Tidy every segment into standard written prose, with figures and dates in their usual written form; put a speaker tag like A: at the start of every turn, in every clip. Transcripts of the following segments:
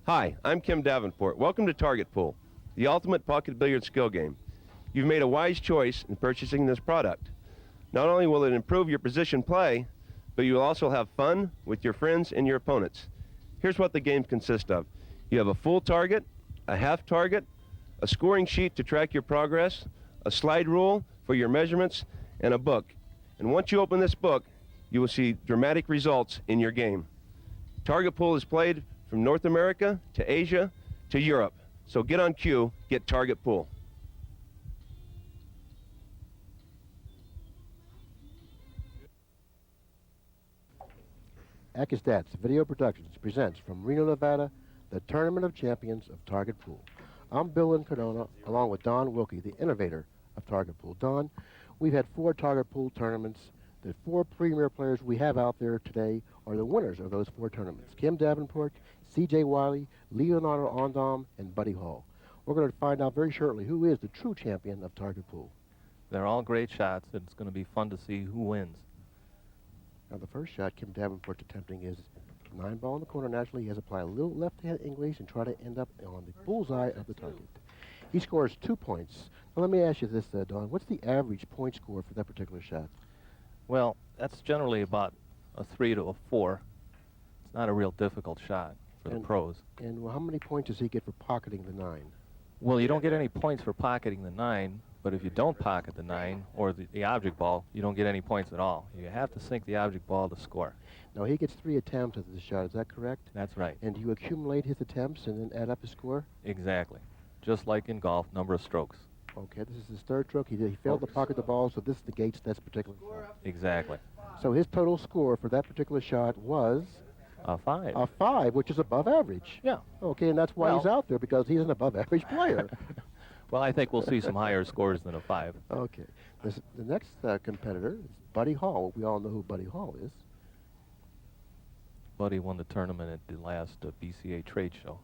A: Hi, I'm Kim Davenport. Welcome to Target Pool, the ultimate pocket billiard skill game. You've made a wise choice in purchasing this product. Not only will it improve your position play, but you will also have fun with your friends and your opponents. Here's what the game consists of. You have a full target, a half target, a scoring sheet to track your progress, a slide rule for your measurements, and a book. And once you open this book, you will see dramatic results in your game. Target Pool is played from North America to Asia to Europe. So get on cue, get Target Pool.
B: Acustats Video Productions presents from Reno, Nevada, the Tournament of Champions of Target Pool. I'm Bill Incardona, along with Don Wilkie, the innovator of Target Pool. Don, we've had 4 Target Pool tournaments. The 4 premier players we have out there today are the winners of those 4 tournaments. Kim Davenport, CJ Wiley, Leonardo Andam, and Buddy Hall. We're going to find out very shortly who is the true champion of Target Pool.
C: They're all great shots, and it's going to be fun to see who wins.
B: Now the first shot Kim Davenport's attempting is 9 ball in the corner. Naturally, he has to apply a little left-hand English and try to end up on the bullseye of the target. He scores 2 points. Now let me ask you this, Don. What's the average point score for that particular shot?
C: Well, that's generally about a 3 to a 4. It's not a real difficult shot for the pros.
B: And well, how many points does he get for pocketing the 9?
C: Well, you don't get any points for pocketing the 9, but if you don't pocket the 9 or the object ball, you don't get any points at all. You have to sink the object ball to score.
B: Now he gets 3 attempts at this shot, is that correct?
C: That's right.
B: And do you accumulate his attempts and then add up his score?
C: Exactly. Just like in golf, number of strokes.
B: Okay, this is his 3rd stroke. He failed to pocket the ball, so this negates that particular shot.
C: Exactly.
B: So his total score for that particular shot was?
C: A 5.
B: A 5, which is above average.
C: Yeah.
B: Okay, and that's why he's out there, because he's an above average player.
C: Well, I think we'll see some higher scores than a 5.
B: Okay. The next competitor is Buddy Hall. We all know who Buddy Hall is.
C: Buddy won the tournament at the last BCA trade show.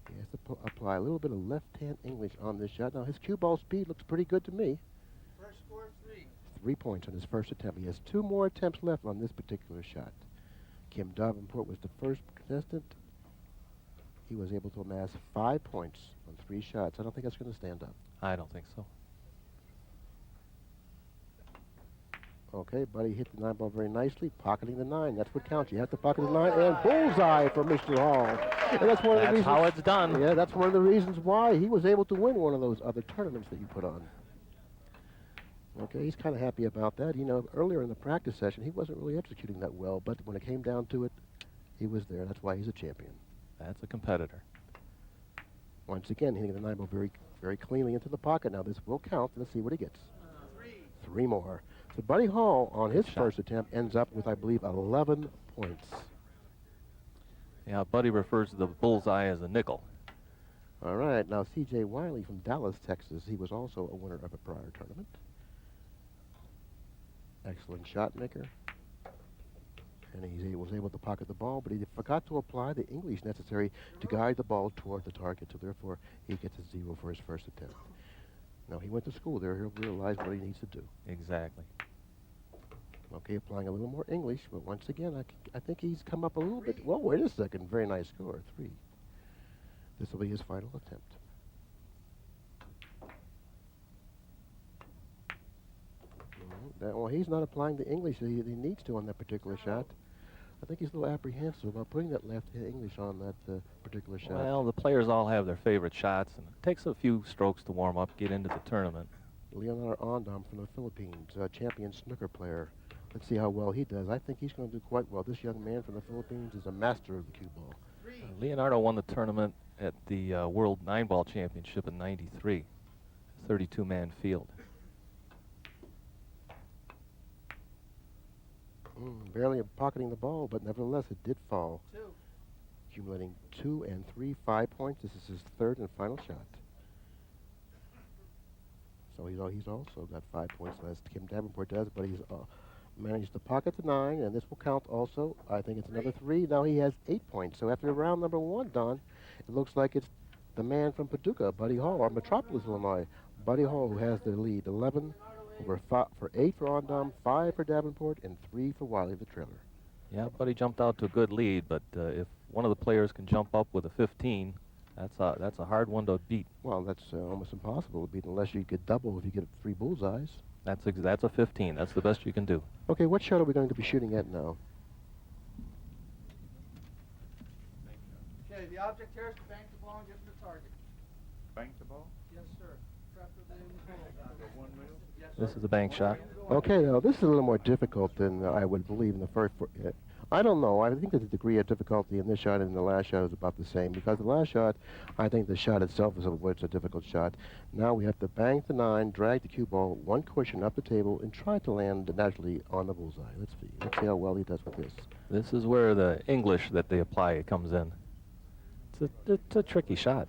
B: He has to apply a little bit of left-hand English on this shot. Now, his cue ball speed looks pretty good to me.
D: First score, 3.
B: 3 points on his first attempt. He has 2 more attempts left on this particular shot. Kim Davenport was the first contestant. He was able to amass 5 points on 3 shots. I don't think that's going to stand up.
C: I don't think so.
B: Okay, Buddy hit the 9 ball very nicely, pocketing the 9. That's what counts. You have to pocket the 9, and bullseye for Mr. Hall. And that's one of the reasons.
C: That's how it's done.
B: Yeah, that's one of the reasons why he was able to win one of those other tournaments that you put on. Okay, he's kind of happy about that. You know, earlier in the practice session, he wasn't really executing that well, but when it came down to it, he was there. That's why he's a champion.
C: That's a competitor.
B: Once again, hitting the 9 ball very, very cleanly into the pocket. Now, this will count. Let's see what he gets. 3 more. So Buddy Hall, on his first attempt, ends up with, I believe, 11 points.
C: Yeah, Buddy refers to the bullseye as a nickel.
B: All right. Now, CJ Wiley from Dallas, Texas. He was also a winner of a prior tournament. Excellent shot maker. And he was able to pocket the ball, but he forgot to apply the English necessary to guide the ball toward the target, so therefore he gets a 0 for his first attempt. Now, he went to school there. He'll realize what he needs to do.
C: Exactly.
B: Okay, applying a little more English, but once again, I think he's come up a little bit. Well, wait a second. Very nice score, 3. This will be his final attempt. Well, he's not applying the English that he needs to on that particular shot. I think he's a little apprehensive about putting that left English on that particular shot.
C: Well, the players all have their favorite shots, and it takes a few strokes to warm up, get into the tournament.
B: Leonardo Andam from the Philippines, a champion snooker player. Let's see how well he does. I think he's going to do quite well. This young man from the Philippines is a master of the cue ball.
C: Leonardo won the tournament at the World 9-Ball Championship in '93, 32-man field.
B: Barely pocketing the ball, but nevertheless it did fall.
D: 2.
B: Accumulating 2 and 3, 5 points. This is his 3rd and final shot. So he's also got 5 points less. Kim Davenport does, but he's managed to pocket the 9, and this will count also. I think it's another 3. Now he has 8 points. So after round number 1, Don, it looks like it's the man from Paducah, Buddy Hall, or Metropolis, Illinois. Buddy Hall, who has the lead. 11 for 8 for Andam, 5 for Davenport, and 3 for Wiley, the trailer.
C: Yeah, Buddy jumped out to a good lead, but if one of the players can jump up with a 15, that's a hard one to beat.
B: Well, that's almost impossible to beat unless you get double if you get 3 bullseyes.
C: That's a 15. That's the best you can do.
B: Okay, what shot are we going to be shooting at now?
D: Okay, the object here is to bank the ball and get to the target.
E: Bank the ball?
D: Yes, sir. Trap it in the goal. 1 wheel? Yes,
C: This
D: sir.
C: is a bank shot.
B: Okay, now this is a little more difficult than I would believe in the first. I don't know. I think that the degree of difficulty in this shot and the last shot is about the same, because the last shot, I think the shot itself is a difficult shot. Now we have to bank the 9, drag the cue ball 1 cushion up the table, and try to land naturally on the bullseye. Let's see how well he does with this.
C: This is where the English that they apply comes in. It's a tricky shot.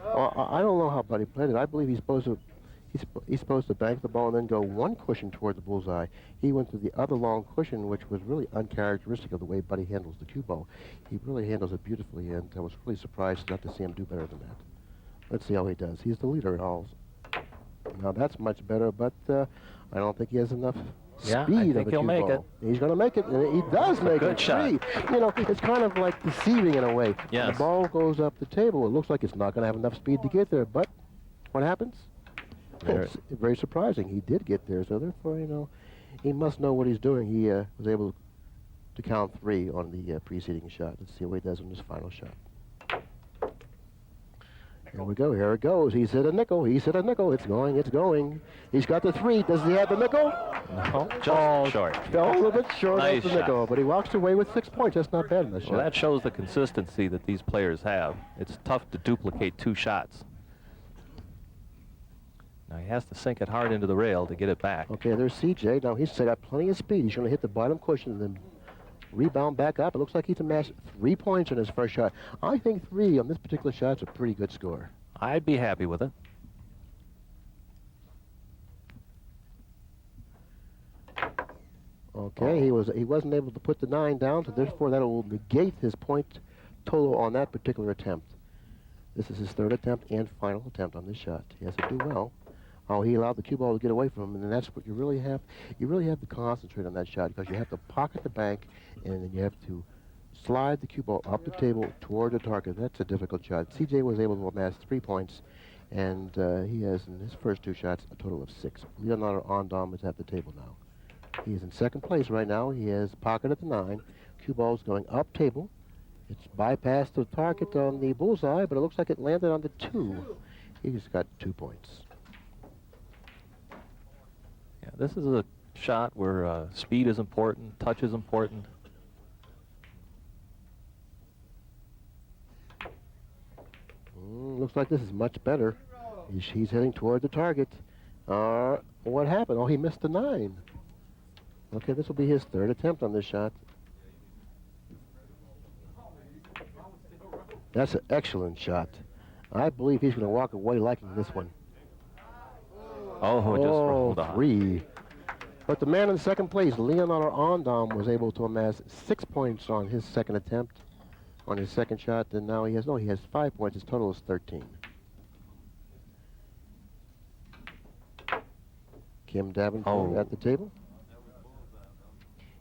B: I don't know how Buddy played it. I believe he's supposed to bank the ball and then go 1 cushion toward the bullseye. He went to the other long cushion, which was really uncharacteristic of the way Buddy handles the cue ball. He really handles it beautifully, and I was really surprised not to see him do better than that. Let's see how he does. He's the leader in alls. Now that's much better, but I don't think he has enough
C: Yeah,
B: speed
C: I
B: of
C: think
B: the
C: he'll
B: cue
C: make
B: ball. He's going to make it, and he does make
C: good
B: it.
C: shot.
B: You know, it's kind of like deceiving in a way.
C: Yes.
B: The ball goes up the table. It looks like it's not going to have enough speed to get there, but what happens? It's very surprising. He did get there, so therefore, you know, he must know what he's doing. He was able to count 3 on the preceding shot. Let's see what he does on his final shot. Here we go. Here it goes. He's hit a nickel. He's hit a nickel. It's going. It's going. He's got the 3. Does he have the nickel?
C: No, just short.
B: Fell a little bit short
C: Nice
B: of the
C: shot.
B: nickel, but he walks away with 6 points. That's not bad in this
C: Well,
B: shot.
C: that shows the consistency that these players have. It's tough to duplicate 2 shots. Now he has to sink it hard into the rail to get it back.
B: Okay, there's CJ. Now he's got plenty of speed. He's going to hit the bottom cushion and then rebound back up. It looks like he's amassed 3 points on his first shot. I think 3 on this particular shot is a pretty good score.
C: I'd be happy with it.
B: Okay, he wasn't able to put the 9 down, so therefore that will negate his point total on that particular attempt. This is his 3rd attempt and final attempt on this shot. He has to do well. Oh, he allowed the cue ball to get away from him, and that's what you really have. You really have to concentrate on that shot, because you have to pocket the bank, and then you have to slide the cue ball up the table toward the target. That's a difficult shot. CJ was able to amass 3 points, and he has, in his first 2 shots, a total of 6. Leonardo Andam is at the table now. He is in 2nd place right now. He has pocketed the 9. Cue ball's going up table. It's bypassed the target on the bullseye, but it looks like it landed on the 2. He's got 2 points.
C: Yeah, this is a shot where speed is important, touch is important.
B: Looks like this is much better. He's heading toward the target. What happened? Oh, he missed the 9. Okay, this will be his 3rd attempt on this shot. That's an excellent shot. I believe he's going to walk away liking this one.
C: Oh, just rolled off.
B: 3. But the man in 2nd place, Leonardo Andam, was able to amass 6 points on his 2nd attempt, on his 2nd shot, and now he has 5 points. His total is 13. Kim Davenport at the table.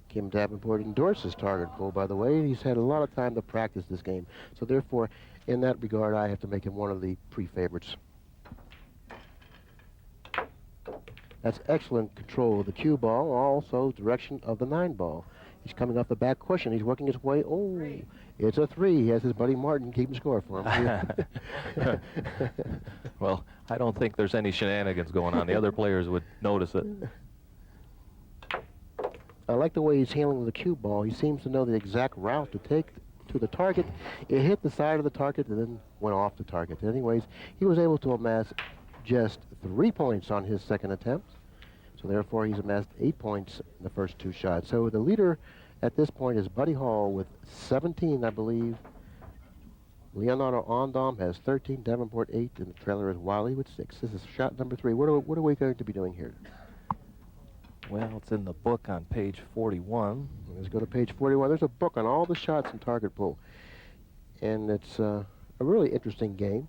B: Kim Davenport endorses target pull, by the way. He's had a lot of time to practice this game. So therefore, in that regard, I have to make him one of the pre-favorites. That's excellent control of the cue ball, also direction of the 9 ball. He's coming off the back cushion. He's working his way. Oh, it's a 3. He has his buddy Martin keeping score for him.
C: Well, I don't think there's any shenanigans going on. The other players would notice it.
B: I like the way he's handling the cue ball. He seems to know the exact route to take to the target. It hit the side of the target and then went off the target. Anyways, he was able to amass just 3 points on his 2nd attempt. So therefore, he's amassed 8 points in the first 2 shots. So the leader at this point is Buddy Hall with 17, I believe. Leonardo Andam has 13, Davenport 8, and the trailer is Wiley with 6. This is shot number 3. What are we going to be doing here?
C: Well, it's in the book on page 41.
B: Let's go to page 41. There's a book on all the shots in target pull. And it's a really interesting game.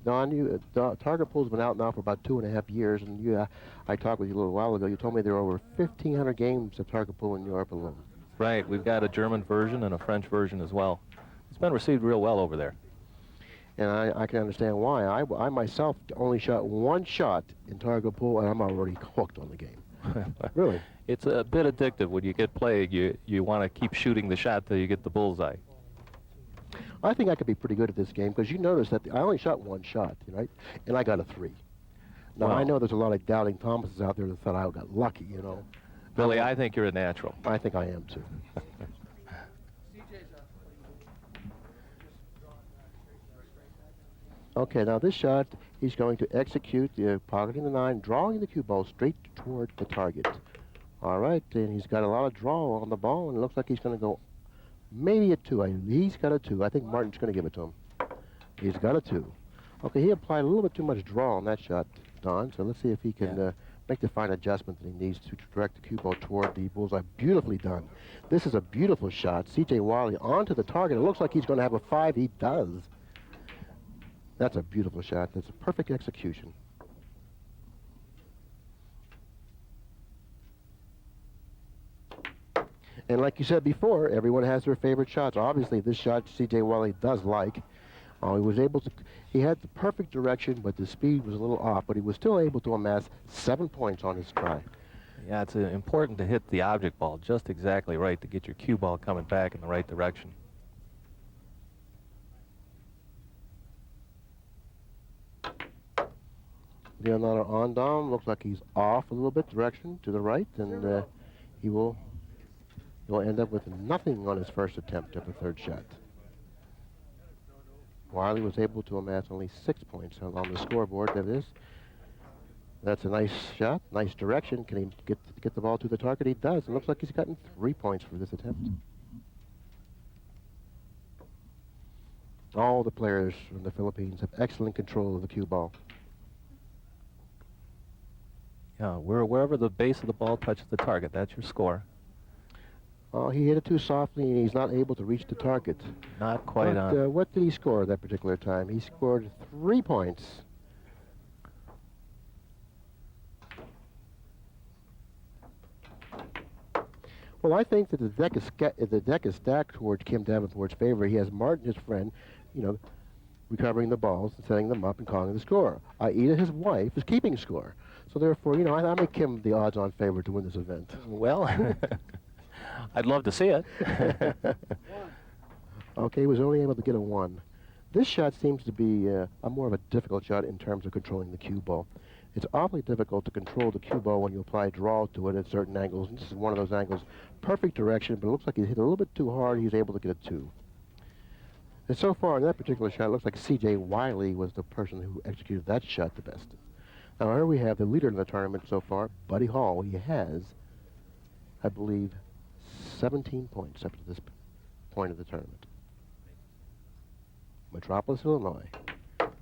B: Don, target pull's been out now for about 2.5 years, and I talked with you a little while ago. You told me there are over 1,500 games of target pull in Europe alone.
C: Right, we've got a German version and a French version as well. It's been received real well over there.
B: And I can understand why. I myself only shot one shot in target pool, and I'm already hooked on the game. Really?
C: It's a bit addictive. When you get played, you want to keep shooting the shot till you get the bullseye.
B: I think I could be pretty good at this game, because you notice that I only shot one shot, right? And I got a 3. Now, I
C: Wow.
B: know there's a lot of doubting Thomases out there that thought I got lucky, you know.
C: Billy, I think you're a natural.
B: I think I am, too. Okay, now this shot, he's going to execute the pocketing the 9, drawing the cue ball straight toward the target. All right, and he's got a lot of draw on the ball, and it looks like he's going to go maybe a 2. He's got a 2. I think Martin's going to give it to him. He's got a 2. Okay, he applied a little bit too much draw on that shot, Don, so let's see if he can make the fine adjustment that he needs to direct the cue ball toward the bullseye. Beautifully done. This is a beautiful shot. CJ Wiley onto the target. It looks like he's going to have a 5. He does. That's a beautiful shot. That's a perfect execution. And like you said before, everyone has their favorite shots. Obviously, this shot C.J. Wiley does like. He had the perfect direction, but the speed was a little off, but he was still able to amass 7 points on his try.
C: Yeah, it's important to hit the object ball just exactly right to get your cue ball coming back in the right direction.
B: Leonardo Andam looks like he's off a little bit direction to the right, and he will end up with nothing on his first attempt at the third shot. Wiley was able to amass only 6 points on the scoreboard. That is. That's a nice shot, nice direction. Can he get the ball to the target? He does. It looks like he's gotten 3 points for this attempt. All the players from the Philippines have excellent control of the cue ball.
C: Yeah, wherever the base of the ball touches the target, that's your score.
B: Oh, he hit it too softly, and he's not able to reach the target.
C: Not quite on.
B: What did he score that particular time? He scored 3 points. Well, I think that the deck is stacked towards Kim Davenport's favor. He has Martin, his friend, recovering the balls and setting them up and calling the score. Aida, his wife, is keeping score. So therefore, I make Kim the odds-on favorite to win this event.
C: Well, I'd love to see it.
B: Okay, he was only able to get a 1. This shot seems to be a more of a difficult shot in terms of controlling the cue ball. It's awfully difficult to control the cue ball when you apply draw to it at certain angles. And this is one of those angles. Perfect direction, but it looks like he hit a little bit too hard. He was able to get a 2. And so far in that particular shot, it looks like C.J. Wiley was the person who executed that shot the best. Now here we have the leader in the tournament so far, Buddy Hall. He has, I believe, 17 points up to this point of the tournament. Metropolis, Illinois.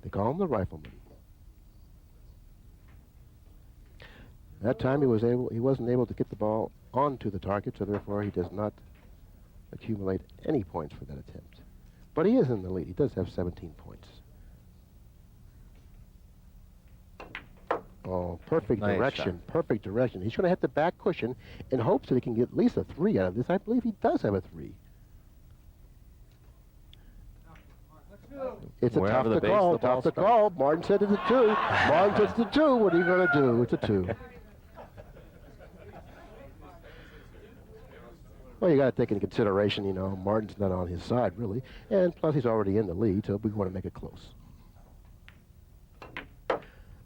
B: They call him the Rifleman. That time he wasn't able to get the ball onto the target, so therefore he does not accumulate any points for that attempt. But he is in the lead. He does have 17 points. Oh, perfect
C: Nice
B: direction,
C: shot.
B: perfect direction. He's going to hit the back cushion in hopes that he can get at least a 3 out of this. I believe he does have a 3. It's a
C: Wherever
B: tough
C: the
B: to
C: base of
B: call,
C: the ball
B: tough to
C: strikes.
B: call. Martin said it's a 2. Martin says it's a 2. What are you going to do? It's a 2. Well, you got to take into consideration, Martin's not on his side, really. And plus, he's already in the lead, so we want to make it close.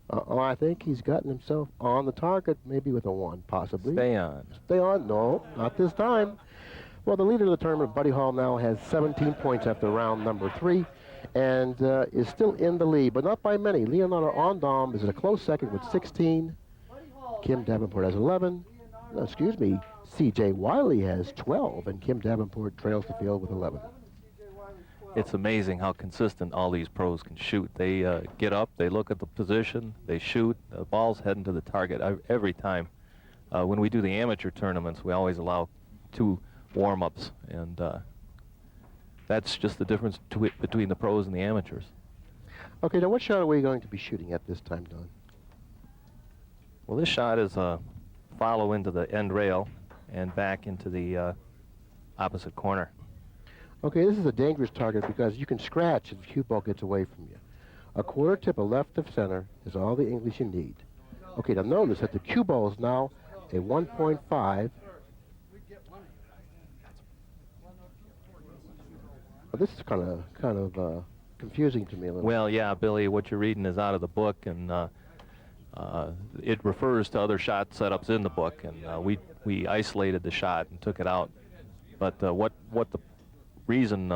B: I think he's gotten himself on the target, maybe with a 1, possibly.
C: Stay on.
B: Stay on? No, not this time. Well, the leader of the tournament, Buddy Hall, now has 17 points after round number 3 and is still in the lead, but not by many. Leonardo Andam is at a close second with 16. Kim Davenport has 11. No, excuse me, C.J. Wiley has 12, and Kim Davenport trails the field with 11.
C: It's amazing how consistent all these pros can shoot. They get up, they look at the position, they shoot, the ball's heading to the target every time. When we do the amateur tournaments, we always allow 2 warm-ups, and that's just the difference between the pros and the amateurs.
B: Okay, now what shot are we going to be shooting at this time, Don?
C: Well, this shot is a follow into the end rail and back into the opposite corner.
B: Okay, this is a dangerous target because you can scratch if the cue ball gets away from you. A quarter tip of left of center is all the English you need. Okay, now notice that the cue ball is now a 1.5. Well, this is kind of confusing to me a little.
C: Well, yeah, Billy, what you're reading is out of the book, and it refers to other shot setups in the book, and we isolated the shot and took it out. But what the reason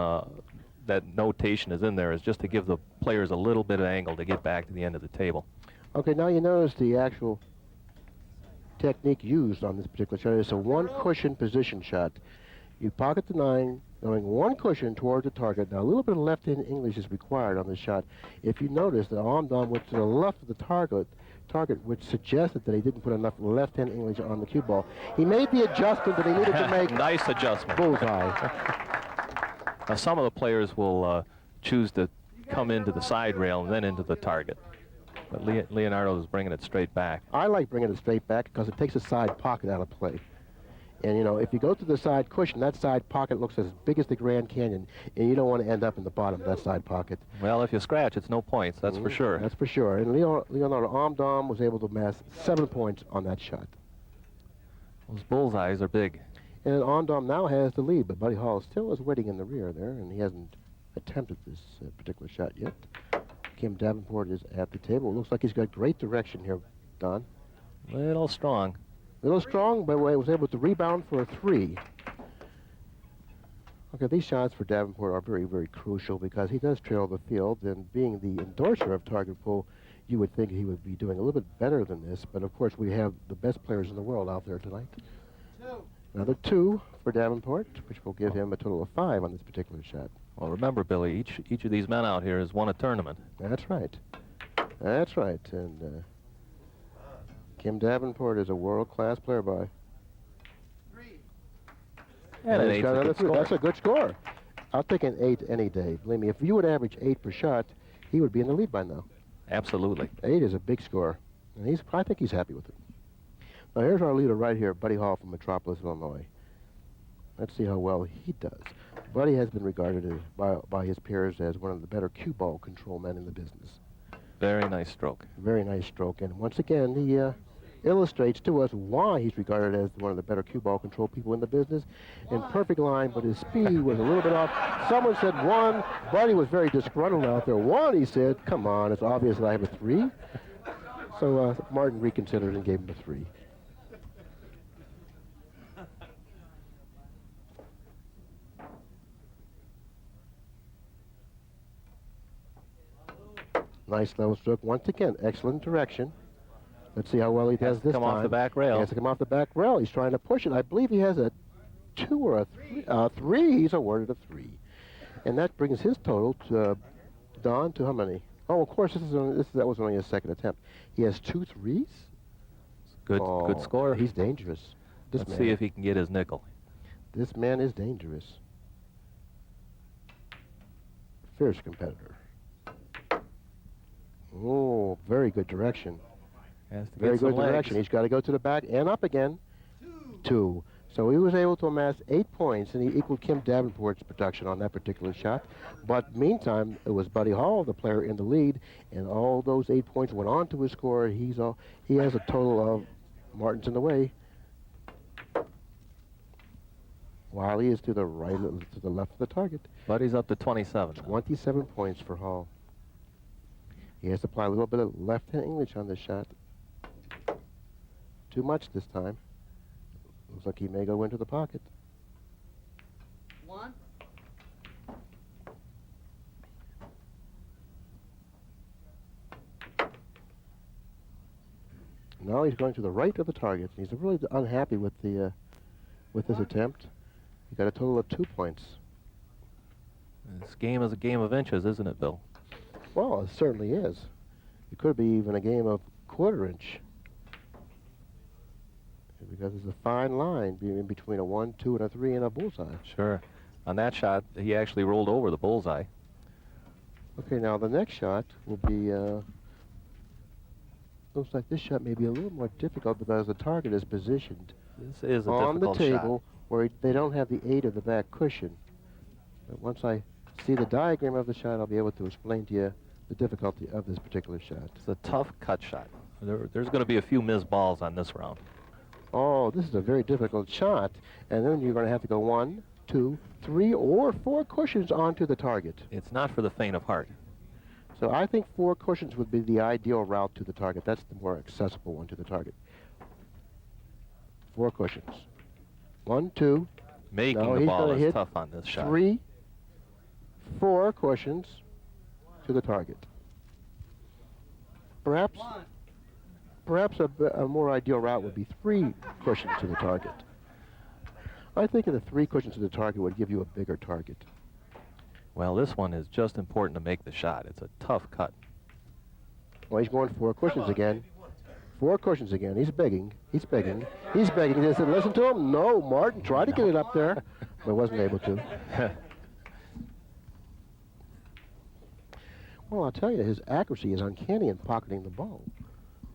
C: that notation is in there is just to give the players a little bit of angle to get back to the end of the table.
B: Okay, now you notice the actual technique used on this particular shot. It's a one cushion position shot. You pocket the 9, going one cushion toward the target. Now a little bit of left-hand English is required on this shot. If you notice, the Andam went to the left of the target, which suggested that he didn't put enough left-hand English on the cue ball. He made the adjustment that he needed to make.
C: Nice adjustment.
B: Bullseye.
C: Now, some of the players will choose to come into the side rail and then into the target. But Leonardo is bringing it straight back.
B: I like bringing it straight back because it takes the side pocket out of play. And, you know, if you go to the side cushion, that side pocket looks as big as the Grand Canyon, and you don't want to end up in the bottom of that side pocket.
C: Well, if you scratch, it's no points, that's for sure.
B: That's for sure. And Leonardo Andam was able to amass 7 points on that shot.
C: Those bullseyes are big.
B: And Andam now has the lead, but Buddy Hall still is waiting in the rear there, and he hasn't attempted this particular shot yet. Kim Davenport is at the table. It looks like he's got great direction here, Don.
C: Little strong.
B: Little strong, but was able to rebound for a 3. Okay, these shots for Davenport are very, very crucial because he does trail the field, and being the endorser of Target Pool, you would think he would be doing a little bit better than this, but of course we have the best players in the world out there tonight. Another 2 for Davenport, which will give him a total of 5 on this particular shot.
C: Well, remember, Billy, each of these men out here has won a tournament.
B: That's right. That's right. And Kim Davenport is a world-class player by.
C: And an
B: he's
C: 8's
B: got
C: a
B: another
C: good
B: 3.
C: score.
B: That's a good score. I'll take an 8 any day. Believe me, if you would average 8 per shot, he would be in the lead by now.
C: Absolutely.
B: 8 is a big score, and I think he's happy with it. Now here's our leader right here, Buddy Hall from Metropolis, Illinois. Let's see how well he does. Buddy has been regarded by his peers as one of the better cue ball control men in the business.
C: Very nice stroke.
B: Very nice stroke, and once again, he illustrates to us why he's regarded as one of the better cue ball control people in the business. In perfect line, but his speed was a little bit off. Someone said 1. Buddy was very disgruntled out there. 1, he said. Come on, it's obvious that I have a 3. So Martin reconsidered and gave him a 3. Nice level stroke. Once again, excellent direction. Let's see how well he does this time.
C: Come off the back rail.
B: He has to come off the back rail. He's trying to push it. I believe he has a 2 or a 3. 3. He's awarded a 3. And that brings his total to, Don, to how many? Oh, of course, that was only his second attempt. He has 2 3s?
C: Good score.
B: He's dangerous.
C: Let's see if he can get his nickel.
B: This man is dangerous. Fierce competitor. Oh, very good direction.
C: Has to
B: Very
C: get some
B: good
C: legs.
B: direction. He's got to go to the back and up again. 2. So he was able to amass 8 points, and he equaled Kim Davenport's production on that particular shot. But meantime, it was Buddy Hall, the player in the lead, and all those 8 points went on to his score. He has a total of, Martin's in the way. Wiley is to the right, to the left of the target.
C: Buddy's up to 27.
B: 27 points for Hall. He has to apply a little bit of left-hand English on this shot. Too much this time. Looks like he may go into the pocket.
D: 1.
B: Now he's going to the right of the target. He's really unhappy with this attempt. He got a total of 2 points.
C: This game is a game of inches, isn't it, Bill?
B: Well, it certainly is. It could be even a game of quarter-inch. Because there's a fine line in between a 1, 2, and a 3 and a bullseye.
C: Sure. On that shot, he actually rolled over the bullseye.
B: Okay, now the next shot will be, looks like this shot may be a little more difficult because the target is positioned
C: This is a
B: on the
C: difficult
B: table
C: shot.
B: where they don't have the aid of the back cushion. But once I see the diagram of the shot, I'll be able to explain to you the difficulty of this particular shot.
C: It's a tough cut shot. There's going to be a few missed balls on this round.
B: Oh, this is a very difficult shot. And then you're going to have to go 1, 2, 3, or 4 cushions onto the target.
C: It's not for the faint of heart.
B: So I think 4 cushions would be the ideal route to the target. That's the more accessible one to the target. 4 cushions. 1, 2.
C: Making
B: No,
C: the
B: he's
C: ball
B: gonna
C: is
B: hit
C: tough on this shot.
B: 3, 4 cushions to the target. Perhaps a more ideal route would be 3 cushions to the target. I think the 3 cushions to the target would give you a bigger target.
C: Well, this one is just important to make the shot. It's a tough cut.
B: Well, he's going 4 cushions again. 4 cushions again. He's begging. He's begging. He's begging. They said, listen to him. No, Martin, try to get it up there. But wasn't able to. Well, I'll tell you, his accuracy is uncanny in pocketing the ball.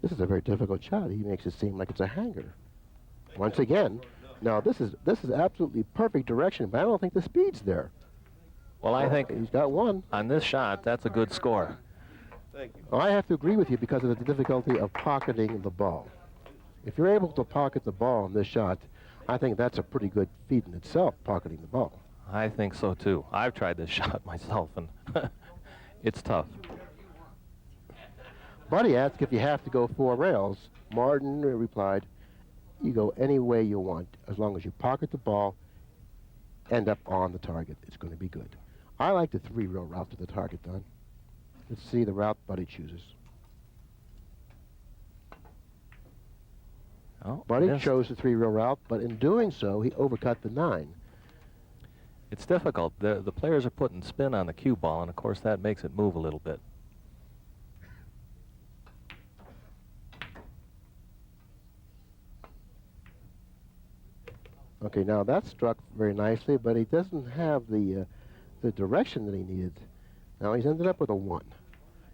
B: This is a very difficult shot. He makes it seem like it's a hanger. Once again, now this is absolutely perfect direction, but I don't think the speed's there.
C: Well, I think
B: he's got 1.
C: on this shot, that's a good score.
A: Thank you.
B: I have to agree with you because of the difficulty of pocketing the ball. If you're able to pocket the ball in this shot, I think that's a pretty good feat in itself, pocketing the ball.
C: I think so, too. I've tried this shot myself, and it's tough.
B: Buddy asked if you have to go 4 rails. Martin replied, you go any way you want, as long as you pocket the ball, end up on the target. It's going to be good. I like the 3-rail route to the target, Don. Let's see the route Buddy chooses.
C: Oh,
B: Buddy
C: missed.
B: chose the 3-rail route, but in doing so, he overcut the 9.
C: It's difficult. The players are putting spin on the cue ball, and of course that makes it move a little bit.
B: Okay, now that struck very nicely, but he doesn't have the direction that he needed. Now he's ended up with a 1.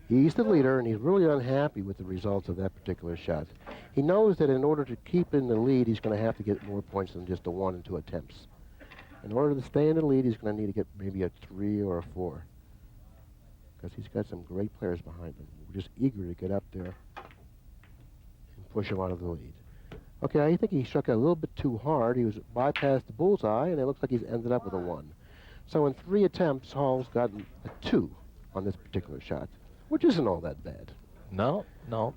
B: He's the leader, and he's really unhappy with the results of that particular shot. He knows that in order to keep in the lead, he's going to have to get more points than just a 1 and 2 attempts. In order to stay in the lead, he's going to need to get maybe a 3 or a 4, because he's got some great players behind him. We're just eager to get up there and push him out of the lead. Okay, I think he struck it a little bit too hard. He was bypassed the bullseye, and it looks like he's ended up with a 1. So in 3 attempts, Hall's gotten a 2 on this particular shot, which isn't all that bad.
C: No,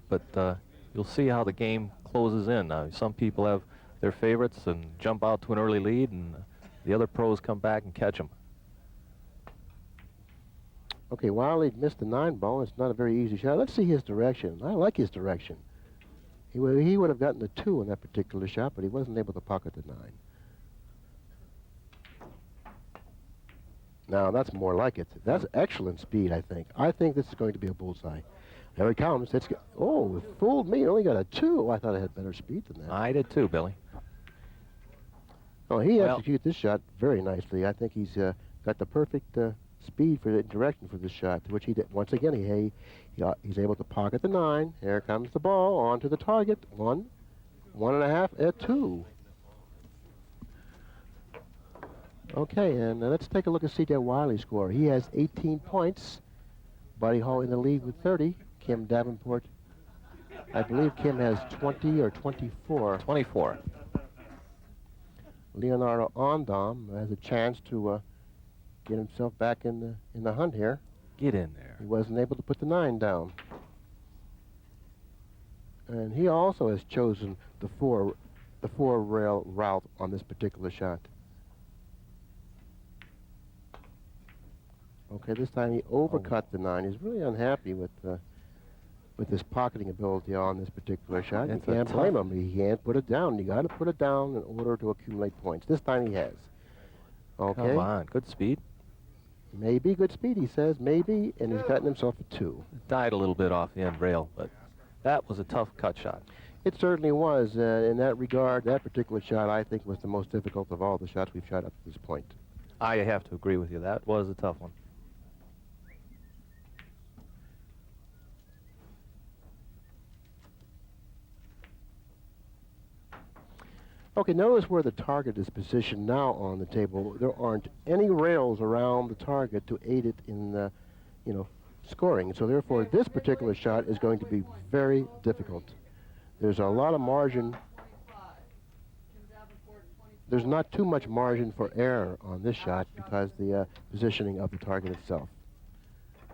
C: but you'll see how the game closes in. Some people have their favorites and jump out to an early lead, and the other pros come back and catch them.
B: Okay, Wiley missed the 9 ball. It's not a very easy shot. Let's see his direction. I like his direction. He would have gotten the 2 on that particular shot, but he wasn't able to pocket the 9. Now, that's more like it. That's excellent speed, I think. I think this is going to be a bullseye. There he comes. Oh, it fooled me. He only got a 2. I thought I had better speed than that.
C: I did too, Billy.
B: Oh, he executed this shot very nicely. I think he's got the perfect speed for the direction for this shot, which he did. Once again, he's able to pocket the 9. Here comes the ball onto the target. 1, 1.5, 2. Okay, and let's take a look at CJ Wiley's score. He has 18 points. Buddy Hall in the lead with 30. Kim Davenport, I believe Kim has 20 or 24.
C: 24.
B: Leonardo Andam has a chance to get himself back in the hunt here.
C: Get in there.
B: He wasn't able to put the 9 down. And he also has chosen the 4-rail route on this particular shot. Okay, this time he overcut the 9. He's really unhappy with his pocketing ability on this particular shot. You can't blame him. He can't put it down. You got to put it down in order to accumulate points. This time he has. Okay.
C: Come on, good speed.
B: Maybe good speed, he says. Maybe, and he's gotten himself a 2.
C: It died a little bit off the end rail, but that was a tough cut shot.
B: It certainly was. In that regard, that particular shot, I think, was the most difficult of all the shots we've shot up to this point.
C: I have to agree with you. That was a tough one.
B: Okay, notice where the target is positioned now on the table. There aren't any rails around the target to aid it in, scoring. So therefore, this particular shot is going to be very difficult. There's a lot of margin. There's not too much margin for error on this shot because the positioning of the target itself.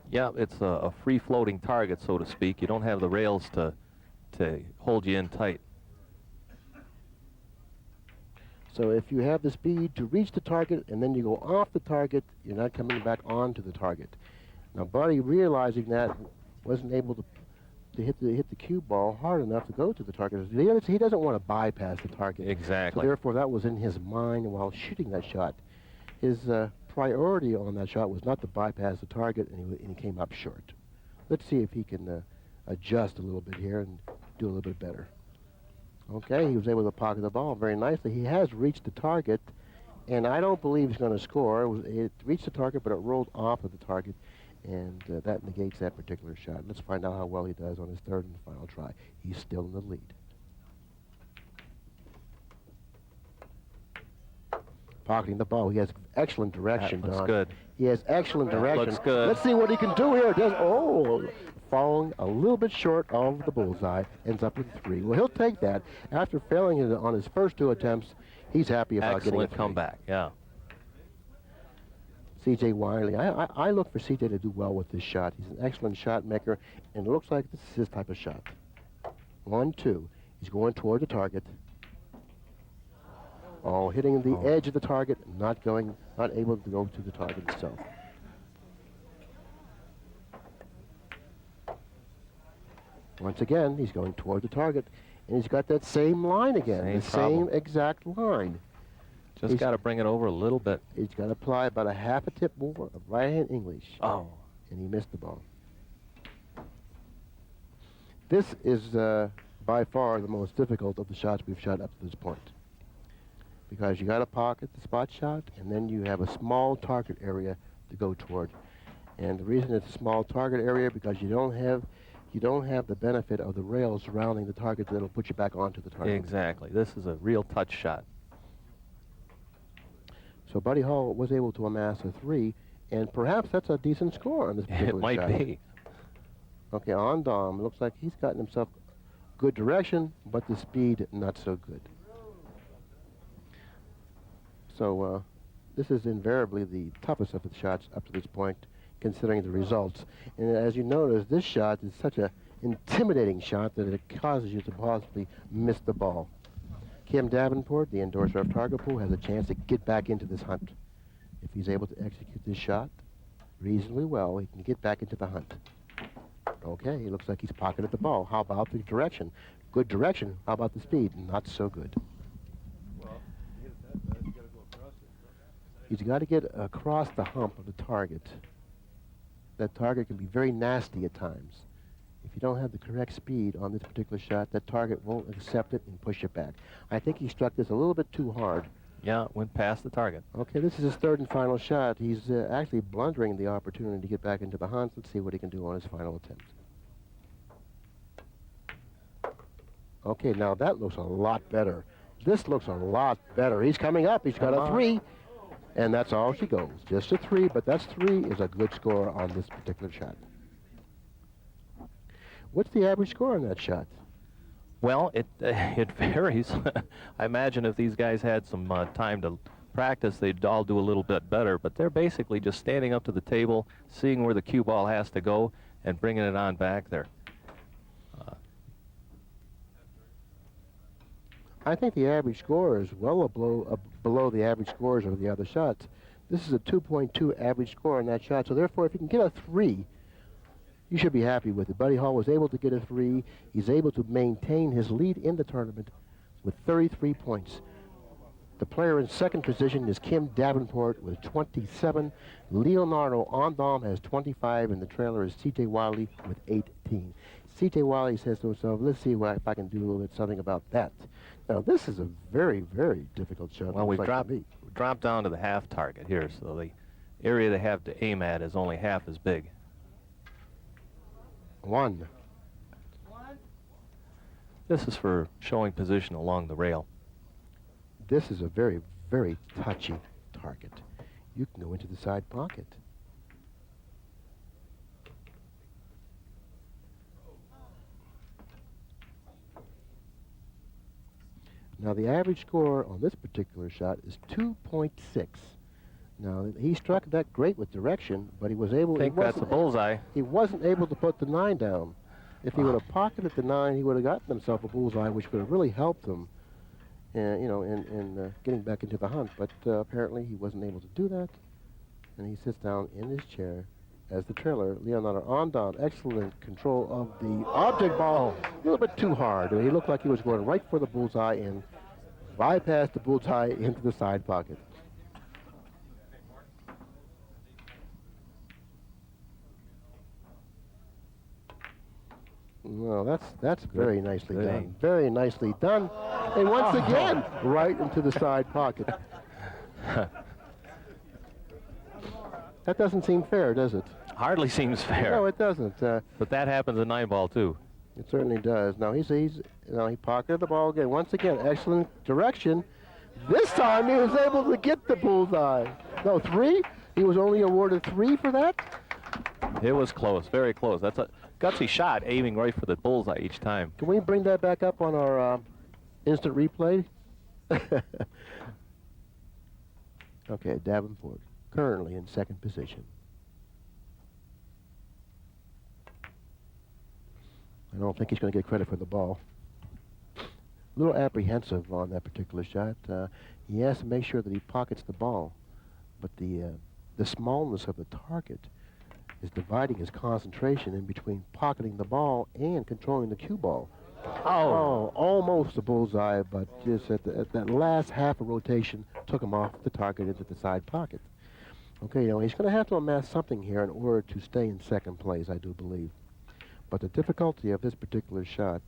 C: Yeah, it's a free-floating target, so to speak. You don't have the rails to hold you in tight.
B: So if you have the speed to reach the target and then you go off the target, you're not coming back onto the target. Now, Buddy, realizing that, wasn't able to hit the cue ball hard enough to go to the target. He doesn't want to bypass the target.
C: Exactly.
B: So therefore, that was in his mind while shooting that shot. His priority on that shot was not to bypass the target, and he came up short. Let's see if he can adjust a little bit here and do a little bit better. Okay, he was able to pocket the ball very nicely. He has reached the target, and I don't believe he's going to score. It reached the target, but it rolled off of the target, and that negates that particular shot. Let's find out how well he does on his third and final try. He's still in the lead. Pocketing the ball. He has excellent direction,
C: That looks
B: Don.
C: good.
B: He has excellent direction.
C: Looks good.
B: Let's see what he can do here. Falling a little bit short of the bullseye, ends up with 3. Well, he'll take that. After failing on his first 2 attempts, he's happy about getting a 3.
C: Excellent comeback, yeah.
B: CJ Wiley. I look for CJ to do well with this shot. He's an excellent shot maker, and it looks like this is his type of shot. 1-2. He's going toward the target. Oh, hitting the edge of the target, not able to go to the target itself. Once again, he's going toward the target, and he's got that same line again, same exact line.
C: Just got to bring it over a little bit.
B: He's got to apply about a half a tip more of right-hand English.
C: Oh.
B: And he missed the ball. This is by far the most difficult of the shots we've shot up to this point, because you got to pocket the spot shot, and then you have a small target area to go toward. And the reason it's a small target area because you don't have the benefit of the rails surrounding the target that'll put you back onto the target.
C: Exactly. This is a real touch shot.
B: So Buddy Hall was able to amass a 3, and perhaps that's a decent score on this particular
C: It might
B: shot.
C: be.
B: Okay, Andam, looks like he's gotten himself good direction, but the speed not so good. So this is invariably the toughest of the shots up to this point, considering the results. And as you notice, this shot is such an intimidating shot that it causes you to possibly miss the ball. Kim Davenport, the endorser of Target Pool, has a chance to get back into this hunt. If he's able to execute this shot reasonably well, he can get back into the hunt. Okay, it looks like he's pocketed the ball. How about the direction? Good direction. How about the speed? Not so good. He's got to get across the hump of the target. That target can be very nasty at times. If you don't have the correct speed on this particular shot, that target won't accept it and push it back. I think he struck this a little bit too hard.
C: Yeah, went past the target.
B: Okay, this is his third and final shot. He's actually blundering the opportunity to get back into the hunt. Let's see what he can do on his final attempt. Okay, now that looks a lot better. This looks a lot better. He's coming up. He's got a 3. And that's all she goes. Just a 3, but that's 3 is a good score on this particular shot. What's the average score on that shot?
C: Well, it varies. I imagine if these guys had some time to practice, they'd all do a little bit better. But they're basically just standing up to the table, seeing where the cue ball has to go, and bringing it on back there.
B: I think the average score is well below the average scores of the other shots. This is a 2.2 average score on that shot. So therefore, if you can get a 3, you should be happy with it. Buddy Hall was able to get a 3. He's able to maintain his lead in the tournament with 33 points. The player in second position is Kim Davenport with 27. Leonardo Andam has 25, and the trailer is CJ Wiley with 18. CJ Wiley says to himself, let's see if I can do a little bit something about that. Now, this is a very, very difficult shot.
C: Well, we've dropped down to the half target here, so the area they have to aim at is only half as big.
B: 1.
C: This is for showing position along the rail.
B: This is a very, very touchy target. You can go into the side pocket. Now, the average score on this particular shot is 2.6. Now, he struck that great with direction, but he was able...
C: I think that's a bullseye.
B: He wasn't able to put the 9 down. If he would have pocketed the 9, he would have gotten himself a bullseye, which would have really helped him, you know, in getting back into the hunt. But apparently he wasn't able to do that, and he sits down in his chair as the trailer. Leonardo Andam, excellent control of the object ball. A little bit too hard. He looked like he was going right for the bullseye and bypassed the bullseye into the side pocket. Well, that's very nicely done. Very nicely done. And once again, right into the side pocket. That doesn't seem fair, does it?
C: Hardly seems fair.
B: No, it doesn't.
C: But that happens in 9-ball too.
B: It certainly does. Now he pocketed the ball again. Once again, excellent direction. This time he was able to get the bullseye. No, 3. He was only awarded 3 for that.
C: It was close, very close. That's a gutsy shot, aiming right for the bullseye each time.
B: Can we bring that back up on our instant replay? Okay, Davenport, currently in second position. I don't think he's going to get credit for the ball. A little apprehensive on that particular shot. He has to make sure that he pockets the ball, but the smallness of the target is dividing his concentration in between pocketing the ball and controlling the cue ball. Oh, almost a bullseye, but just at that last half of rotation took him off the target into the side pocket. Okay, you know, he's going to have to amass something here in order to stay in second place, I do believe. But the difficulty of this particular shot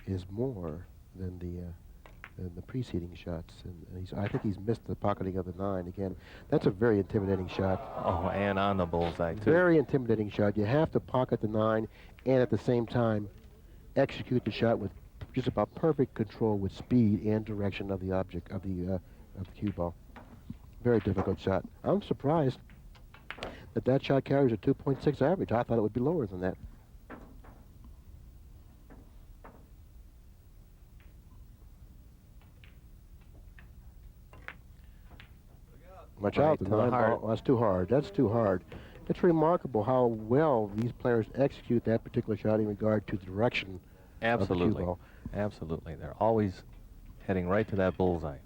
B: is more than the preceding shots, and I think he's missed the pocketing of the 9 again. That's a very intimidating shot.
C: Oh, and on the bullseye too.
B: Very intimidating shot. You have to pocket the 9 and at the same time execute the shot with just about perfect control with speed and direction of the object of the cue ball. Very difficult shot. I'm surprised that shot carries a 2.6 average. I thought it would be lower than that. Watch out, the 9 ball. That's too hard. That's too hard. It's remarkable how well these players execute that particular shot in regard to the direction of the cue ball.
C: Absolutely. They're always heading right to that bullseye.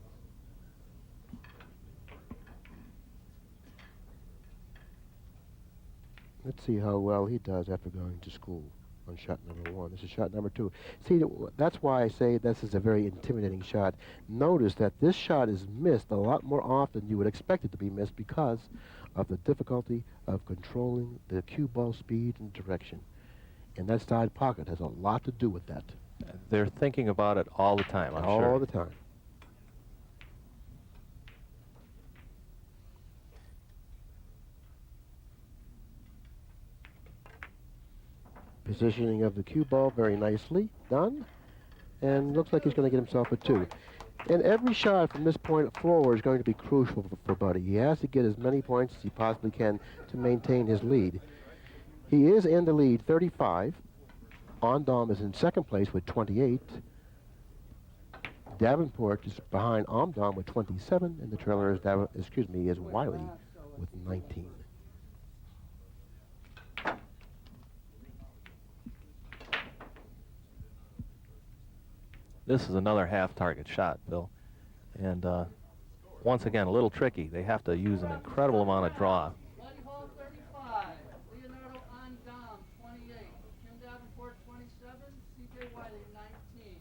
B: Let's see how well he does after going to school on shot number 1. This is shot number 2. See, that's why I say this is a very intimidating shot. Notice that this shot is missed a lot more often you would expect it to be missed because of the difficulty of controlling the cue ball speed and direction. And that side pocket has a lot to do with that.
C: They're thinking about it all the time, I'm sure.
B: All the time. Positioning of the cue ball very nicely done, and looks like he's going to get himself a 2. And every shot from this point forward is going to be crucial for Buddy. He has to get as many points as he possibly can to maintain his lead. He is in the lead, 35. Andam is in second place with 28. Davenport is behind Andam with 27, and the trailer is Wiley with 19.
C: This is another half-target shot, Bill. And once again, a little tricky. They have to use an incredible amount of draw.
D: Buddy Hall 35, Leonardo Andam 28, Kim Davenport 27, CJ Wiley 19.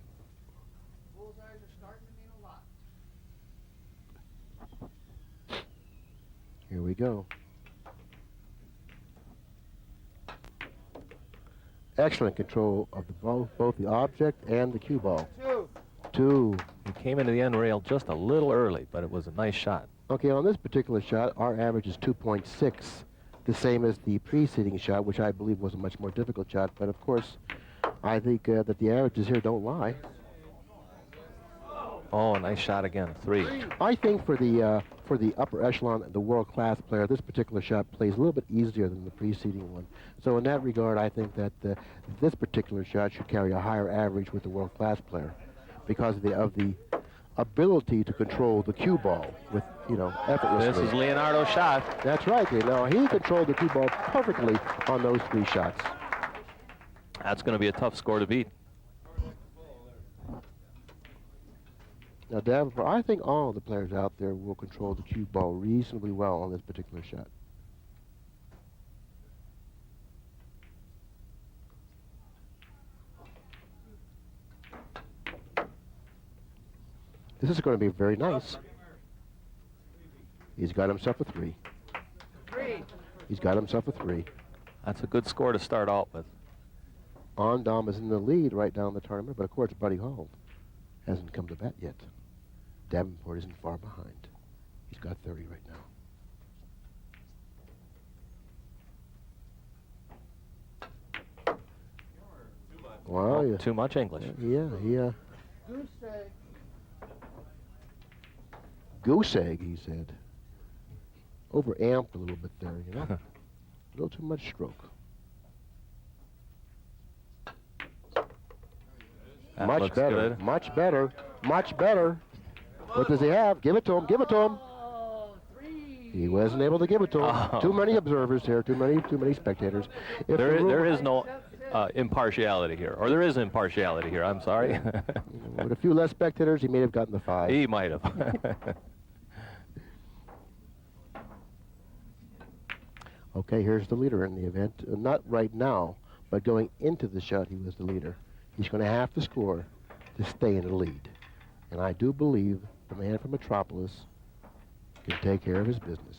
D: Bullseyes are starting to mean a lot.
B: Here we go. Excellent control of both the object and the cue ball. 2.
C: He came into the end rail just a little early, but it was a nice shot.
B: Okay, on this particular shot, our average is 2.6, the same as the preceding shot, which I believe was a much more difficult shot. But of course, I think that the averages here don't lie.
C: Oh, nice shot again, 3.
B: I think for the upper echelon, the world-class player, this particular shot plays a little bit easier than the preceding one. So in that regard, I think that this particular shot should carry a higher average with the world-class player because of the ability to control the cue ball with, effortlessly.
C: This is Leonardo's shot.
B: That's right. Now, he controlled the cue ball perfectly on those 3 shots.
C: That's going to be a tough score to beat.
B: Now, Davenport, I think all of the players out there will control the cue ball reasonably well on this particular shot. This is going to be very nice. He's got himself a 3. He's got himself a 3.
C: That's a good score to start out with.
B: Andam is in the lead right now in the tournament, but of course Buddy Hall hasn't come to bat yet. Davenport isn't far behind. He's got 30 right now. Wow, yeah.
C: Too much English.
B: Yeah. Goose egg, he said. Over-amped a little bit there, A little too much stroke.
C: That
B: Much
C: looks
B: better,
C: good.
B: much better, much better. What does he have? Give it to him, give it to him. He wasn't able to give it to him.
C: Oh.
B: Too many observers here, too many spectators. If
C: There is no impartiality here, or there is impartiality here, I'm sorry.
B: With a few less spectators, he may have gotten the 5.
C: He might have.
B: Okay, here's the leader in the event. Not right now, but going into the shot, he was the leader. He's going to have to score to stay in the lead. And I do believe the man from Metropolis can take care of his business.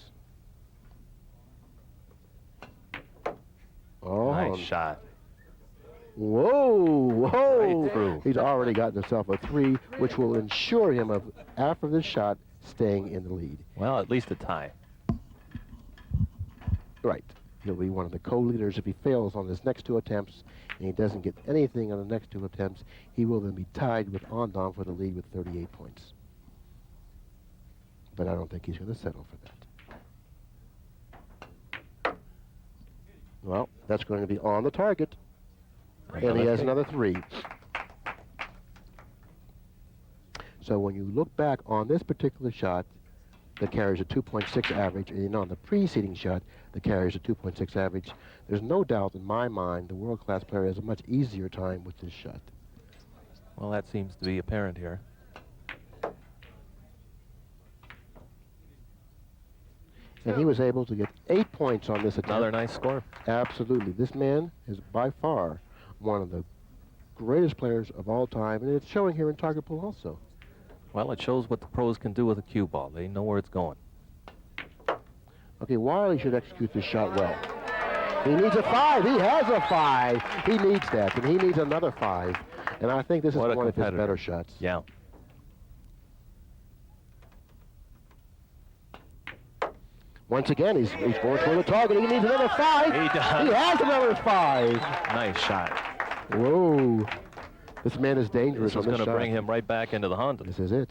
B: Oh,
C: Nice shot.
B: Whoa!
C: Right through.
B: He's already gotten himself a 3, which will ensure him of, after this shot, staying in the lead.
C: Well, at least a tie.
B: Right. He'll be one of the co-leaders if he fails on his next 2 attempts, and he doesn't get anything on the next 2 attempts. He will then be tied with Andam for the lead with 38 points. But I don't think he's going to settle for that. Well, that's going to be on the target. And he has another 3. So when you look back on this particular shot that carries a 2.6 average, and on the preceding shot that carries a 2.6 average, there's no doubt in my mind the world-class player has a much easier time with this shot.
C: Well, that seems to be apparent here.
B: And he was able to get 8 points on this attempt.
C: Another nice score.
B: Absolutely. This man is by far one of the greatest players of all time, and it's showing here in Target Pool also.
C: Well, it shows what the pros can do with a cue ball. They know where it's going.
B: Okay, Wiley should execute this shot well. He needs a 5. He has a 5. He needs that, and he needs another 5. And I think this is
C: What a
B: one of his
C: competitor.
B: better shots.
C: Yeah.
B: Once again, he's going toward the target. He needs another 5.
C: He does.
B: He has another 5.
C: Nice shot.
B: Whoa. This man is dangerous
C: This is
B: on this
C: going to
B: shot.
C: bring him right back into the hunt.
B: This is it.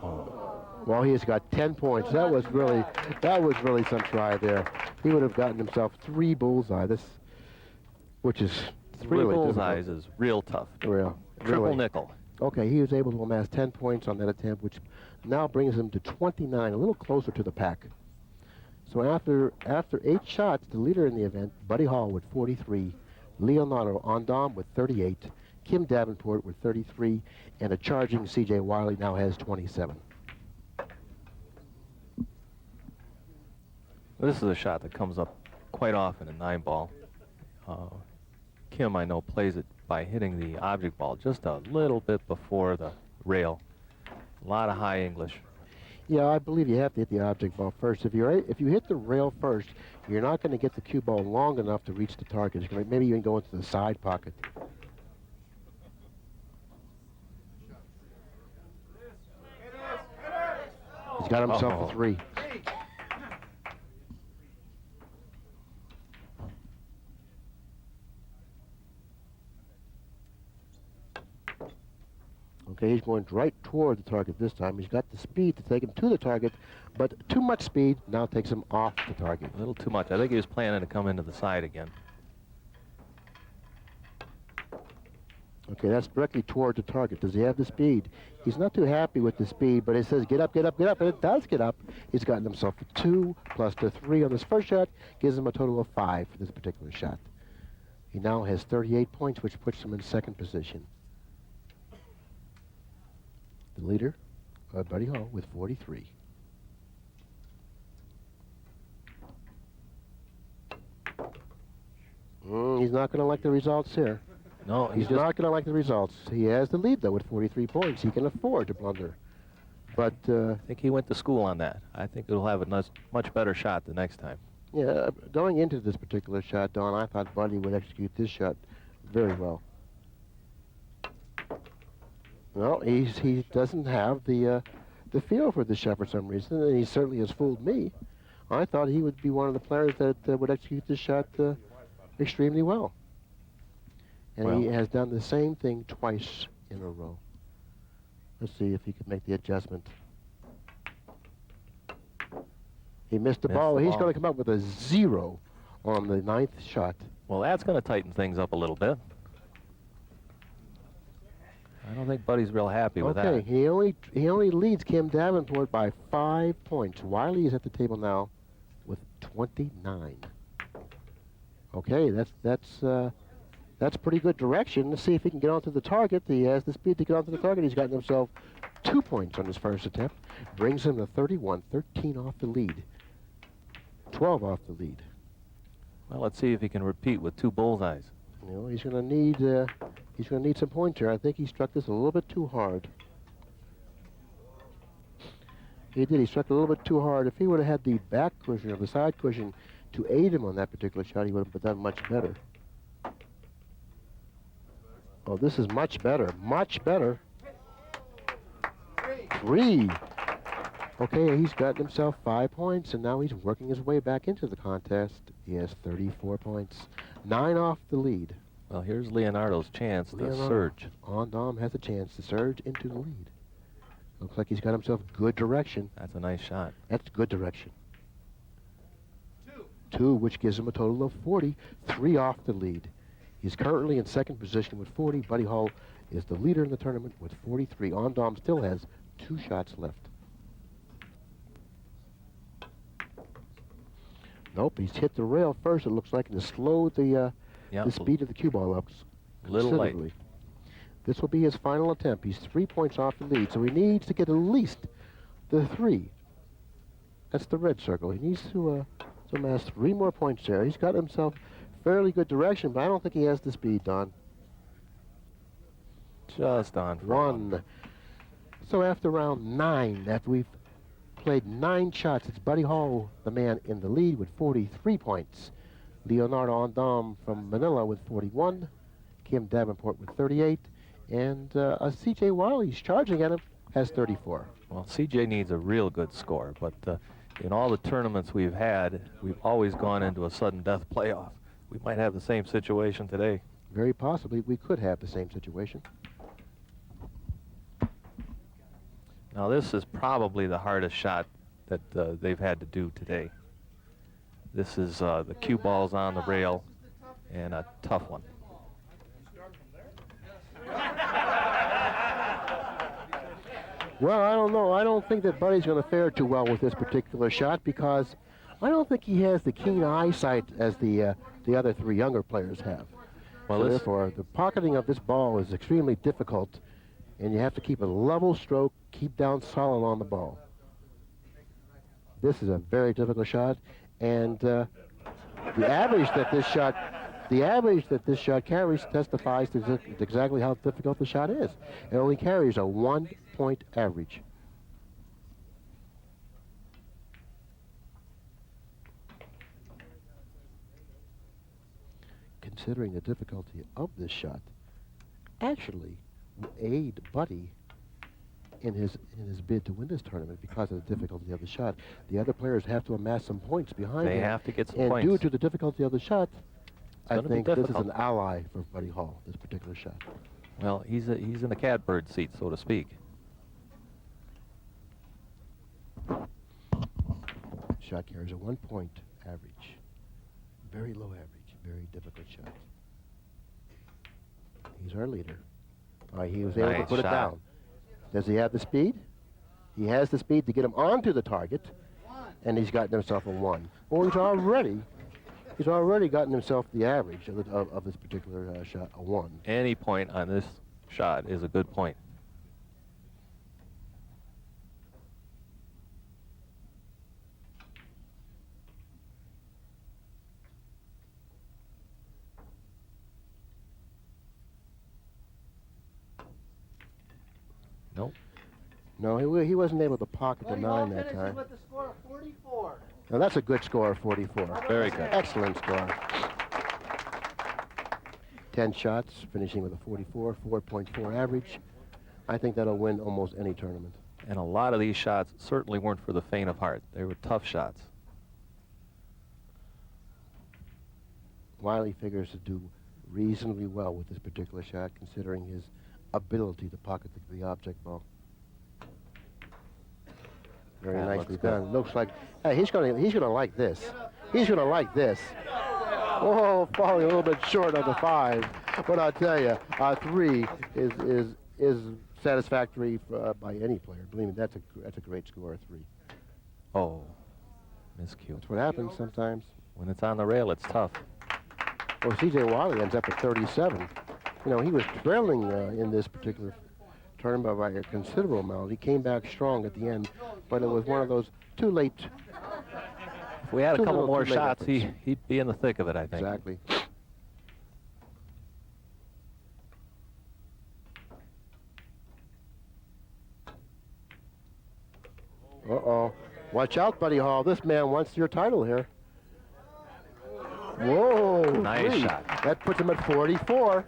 B: Well, he has got 10 points. That was really some try there. He would have gotten himself 3 bullseye. Which is
C: 3
B: really
C: bullseyes
B: difficult.
C: is real tough.
B: Real.
C: Triple
B: Really.
C: nickel.
B: Okay, he was able to amass 10 points on that attempt, which now brings him to 29, a little closer to the pack. So after 8 shots, the leader in the event, Buddy Hall with 43, Leonardo Andam with 38, Kim Davenport with 33, and a charging CJ Wiley now has 27.
C: This is a shot that comes up quite often in 9-ball. Kim, I know, plays it by hitting the object ball just a little bit before the rail. A lot of high English.
B: Yeah, I believe you have to hit the object ball first. If you hit the rail first, you're not going to get the cue ball long enough to reach the target. It's gonna, maybe you can go into the side pocket. He's got himself a 3. Okay, he's going right toward the target this time. He's got the speed to take him to the target, but too much speed now takes him off the target.
C: A little too much. I think he was planning to come into the side again.
B: Okay, that's directly toward the target. Does he have the speed? He's not too happy with the speed, but it says get up, get up, get up, and it does get up. He's gotten himself a 2 plus the 3 on this first shot, gives him a total of 5 for this particular shot. He now has 38 points, which puts him in second position. The leader, Buddy Hall, with 43. He's not going to like the results here.
C: No,
B: He's not going to like the results. He has the lead, though, with 43 points. He can afford to blunder. But,
C: I think he went to school on that. I think he'll have a much better shot the next time.
B: yeah, going into this particular shot, Don, I thought Buddy would execute this shot very well. Well, he doesn't have the feel for this shot for some reason, and he certainly has fooled me. I thought he would be one of the players that would execute this shot extremely well. And he has done the same thing twice in a row. Let's see if he can make the adjustment. He missed the ball. He's going to come up with a 0 on the 9th shot.
C: Well, that's going to tighten things up a little bit. I don't think Buddy's real happy with that.
B: Okay, he only leads Kim Davenport by 5 points. Wiley is at the table now with 29. Okay, that's pretty good direction. Let's see if he can get onto the target. He has the speed to get onto the target. He's gotten himself 2 points on his first attempt. Brings him to 31, 13 off the lead. 12 off the lead.
C: Well, let's see if he can repeat with 2 bullseyes.
B: You know, he's going to need some points here. I think he struck this a little bit too hard. He did. He struck a little bit too hard. If he would have had the back cushion or the side cushion to aid him on that particular shot, he would have done much better. Oh, this is much better. Much better. 3. Okay, he's gotten himself 5 points, and now he's working his way back into the contest. He has 34 points. 9 off the lead.
C: Well, here's Leonardo's chance to surge.
B: Andam has a chance to surge into the lead. Looks like he's got himself good direction.
C: That's a nice shot.
B: That's good direction. 2, which gives him a total of 40. 3 off the lead. He's currently in second position with 40. Buddy Hall is the leader in the tournament with 43. Andam still has 2 shots left. Nope, he's hit the rail first, it looks like, and has slowed the speed of the cue ball up considerably. This will be his final attempt. He's 3 points off the lead, so he needs to get at least the 3. That's the red circle. He needs to amass 3 more points there. He's got himself fairly good direction, but I don't think he has the speed, Don.
C: Just on.
B: 1. So after round 9, after we've played 9 shots, it's Buddy Hall, the man in the lead with 43 points. Leonardo Andam from Manila with 41. Kim Davenport with 38. And CJ Wiley's charging at him, has 34.
C: Well, CJ needs a real good score, but in all the tournaments we've had, we've always gone into a sudden death playoff. We might have the same situation today.
B: Very possibly, we could have the same situation.
C: Now, this is probably the hardest shot that they've had to do today. This is the cue balls on the rail, and a tough one.
B: Well, I don't know. I don't think that Buddy's going to fare too well with this particular shot because I don't think he has the keen eyesight as the other 3 younger players have.
C: Well,
B: so therefore, the pocketing of this ball is extremely difficult, and you have to keep a level stroke, keep down solid on the ball. This is a very difficult shot, and the average that this shot carries testifies to exactly how difficult the shot is. It only carries a 1-point average. Considering the difficulty of this shot, actually will aid Buddy in his bid to win this tournament because of the difficulty of the shot. The other players have to amass some points behind him.
C: They have to get some
B: and
C: points.
B: Due to the difficulty of the shot, I think this is
C: difficult.
B: an ally for Buddy Hall, this particular shot.
C: Well, he's in the catbird seat, so to speak.
B: Shot carries a 1-point average. Very low average, very difficult shot. He's our leader. All right, he was able to
C: Nice
B: put it
C: shot.
B: down. Does he have the speed? He has the speed to get him onto the target, and he's gotten himself a 1. Well, he's already gotten himself the average of this particular shot, a 1.
C: Any point on this shot is a good point. Nope.
B: No, he wasn't able to pocket the
D: Buddy
B: 9
D: Hall
B: that
D: finishes
B: time.
D: with the score of 44.
B: Now that's a good score of 44.
C: Very good.
B: Excellent score. 10 shots, finishing with a 44, 4.4 average. I think that'll win almost any tournament.
C: And a lot of these shots certainly weren't for the faint of heart. They were tough shots.
B: Wiley figures to do reasonably well with this particular shot, considering his ability to pocket the object ball. Very
C: That
B: nicely
C: looks good.
B: done. Looks like, hey, he's gonna like this. He's gonna like this. Oh, falling a little bit short of the 5, but I'll tell you, 3 is satisfactory by any player. Believe me, that's a great score, 3.
C: Oh, miscue.
B: That's what happens sometimes.
C: When it's on the rail, it's tough.
B: Well, CJ Wiley ends up at 37. You know, he was trailing in this particular tournament by a considerable amount. He came back strong at the end, but it was one of those too late.
C: If we had a
B: Too
C: couple
B: little,
C: more
B: too late
C: shots,
B: efforts.
C: he'd be in the thick of it, I think.
B: Exactly. Uh-oh. Watch out, Buddy Hall. This man wants your title here. Whoa.
C: Nice
B: 3.
C: shot.
B: That puts him at 44.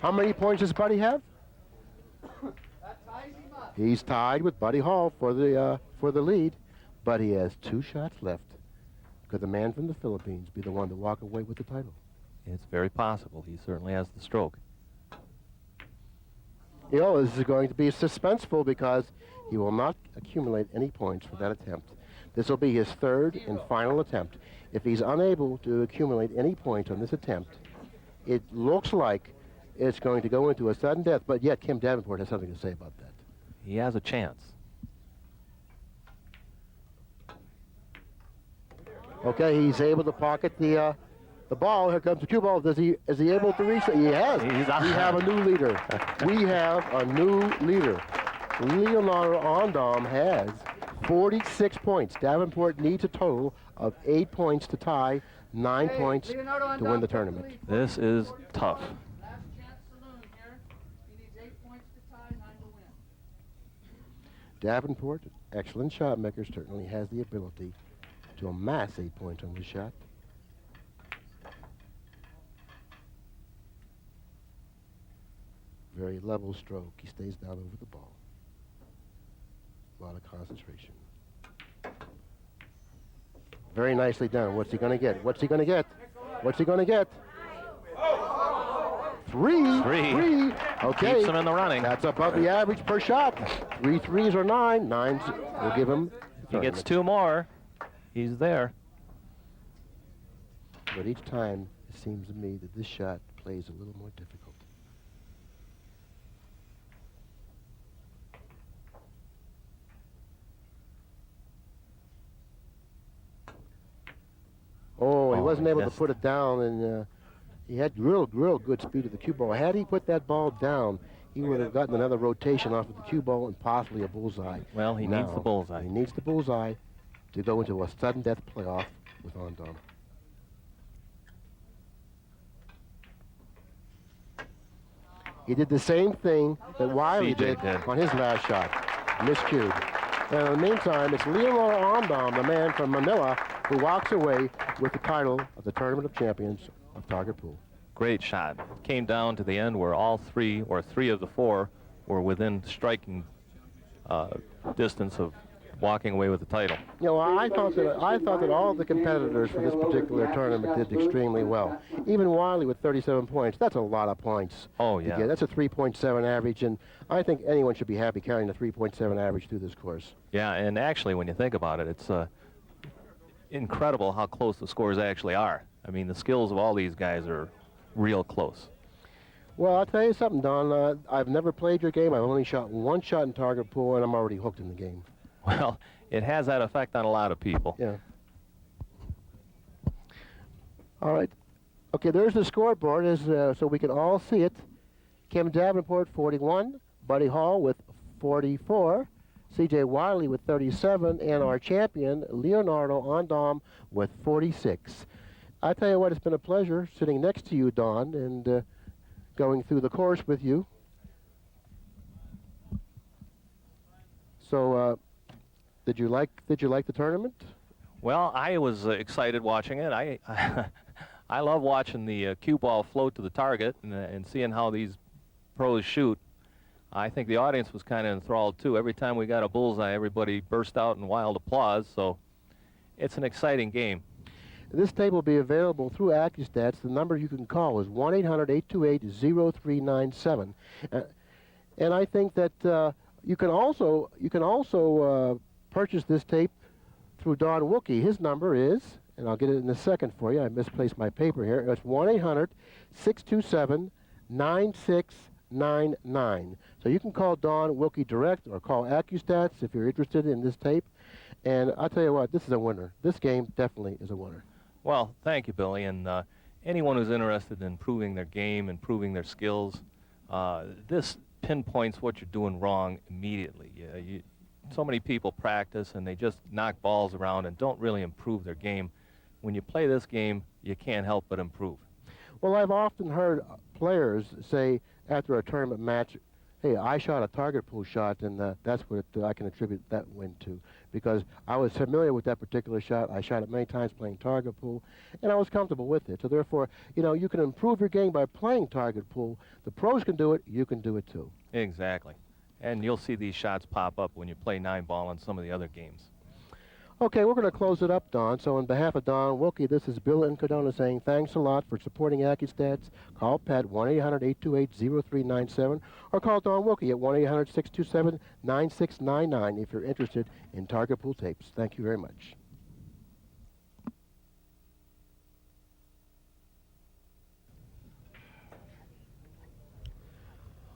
B: How many points does Buddy have?
D: That ties him up.
B: He's tied with Buddy Hall for the lead, but he has 2 shots left. Could the man from the Philippines be the one to walk away with the title?
C: It's very possible. He certainly has the stroke.
B: You know, this is going to be suspenseful because he will not accumulate any points for that attempt. This will be his 3rd and final attempt. If he's unable to accumulate any points on this attempt, it looks like it's going to go into a sudden death, but yet Kim Davenport has something to say about that.
C: He has a chance.
B: Okay, he's able to pocket the ball. Here comes the cue ball. Is he able to reach it? He has.
C: He's on.
B: We have a new leader. We have a new leader. Leonardo Andam has 46 points. Davenport needs a total of 8 points to tie, 9 points
D: Leonardo
B: to win
D: Andam
B: the
D: took
B: tournament.
D: lead.
C: This is tough.
D: Last chance saloon here. He needs 8 points to tie, 9 to win.
B: Davenport, excellent shot maker, certainly has the ability to amass 8 points on this shot. Very level stroke. He stays down over the ball. A lot of concentration. Very nicely done. What's he going to get? What's he going to get? What's he going to get? 3.
C: 3.
B: Okay.
C: Keeps him in the running.
B: That's above the average per shot. 3 threes or 9. 9s will give him.
C: He gets 2 more. He's there.
B: But each time, it seems to me that this shot plays a little more difficult. Oh, he
C: Oh,
B: wasn't
C: he
B: able to
C: missed.
B: put it down, and he had real good speed at the cue ball. Had he put that ball down, he would have gotten another rotation off of the cue ball and possibly a bullseye.
C: Well, he needs the bullseye.
B: He needs the bullseye to go into a sudden death playoff with Andam. He did the same thing that Wiley
C: CJ
B: did
C: did.
B: on his last shot. Miscued. And in the meantime, it's Leonardo Andam, the man from Manila, who walks away with the title of the Tournament of Champions of Target Pool.
C: Great shot. Came down to the end where all 3 or 3 of the 4 were within striking distance of walking away with the title.
B: You know, I thought that all the competitors for this particular tournament did extremely well. Even Wiley with 37 points. That's a lot of points.
C: Oh, yeah.
B: That's a 3.7 average, and I think anyone should be happy carrying a 3.7 average through this course.
C: Yeah, and actually, when you think about it, it's incredible how close the scores actually are. I mean, the skills of all these guys are real close.
B: Well, I'll tell you something, Don. I've never played your game. I've only shot one shot in target pool, and I'm already hooked in the game.
C: Well, it has that effect on a lot of people.
B: Yeah. All right. Okay, there's the scoreboard, so we can all see it. Kim Davenport, 41. Buddy Hall with 44. CJ Wiley with 37. And our champion, Leonardo Andam, with 46. I tell you what, it's been a pleasure sitting next to you, Don, and going through the course with you. So, did you like the tournament?
C: Well, I was excited watching it. I love watching the cue ball float to the target and seeing how these pros shoot. I think the audience was kind of enthralled too. Every time we got a bullseye, everybody burst out in wild applause. So it's an exciting game.
B: This tape will be available through AccuStats. The number you can call is 1-800-828-0397. And I think that you can also purchase this tape through Don Wilkie. His number is, and I'll get it in a second for you. I misplaced my paper here. It's 1-800-627-9699. So you can call Don Wilkie direct or call AccuStats if you're interested in this tape. And I'll tell you what, this is a winner. This game definitely is a winner.
C: Well, thank you, Billy. And anyone who's interested in improving their game, improving their skills, this pinpoints what you're doing wrong immediately. So many people practice and they just knock balls around and don't really improve their game. When you play this game, you can't help but improve.
B: Well, I've often heard players say after a tournament match, hey, I shot a target pool shot, and that's what I can attribute that win to, because I was familiar with that particular shot. I shot it many times playing target pool, and I was comfortable with it. So therefore, you know, you can improve your game by playing target pool. The pros can do it. You can do it too.
C: Exactly. And you'll see these shots pop up when you play 9-ball on some of the other games.
B: Okay, we're going to close it up, Don. So on behalf of Don Wilkie, this is Bill Incardona saying thanks a lot for supporting AccuStats. Call Pat 1-800-828-0397 or call Don Wilkie at 1-800-627-9699 if you're interested in target pool tapes. Thank you very much.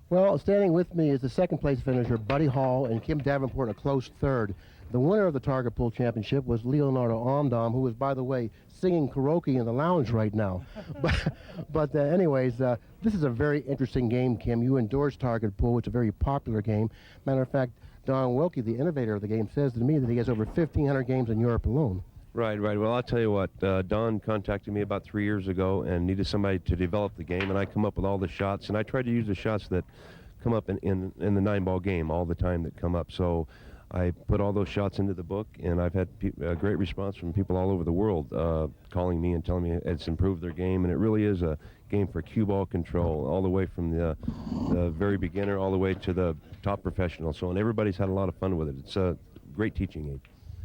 B: Well, standing with me is the second place finisher, Buddy Hall, and Kim Davenport, a close third. The winner of the Target Pool Championship was Leonardo Andam, who is, by the way, singing karaoke in the lounge right now. But anyways, this is a very interesting game, Kim. You endorse Target Pool. It's a very popular game. Matter of fact, Don Wilkie, the innovator of the game, says to me that he has over 1,500 games in Europe alone.
A: Right. Well, I'll tell you what, Don contacted me about 3 years ago and needed somebody to develop the game, and I come up with all the shots, and I try to use the shots that come up in the 9-ball game all the time that come up. So I put all those shots into the book, and I've had a great response from people all over the world calling me and telling me it's improved their game, and it really is a game for cue ball control, all the way from the very beginner all the way to the top professional. So, and everybody's had a lot of fun with it. It's a great teaching aid.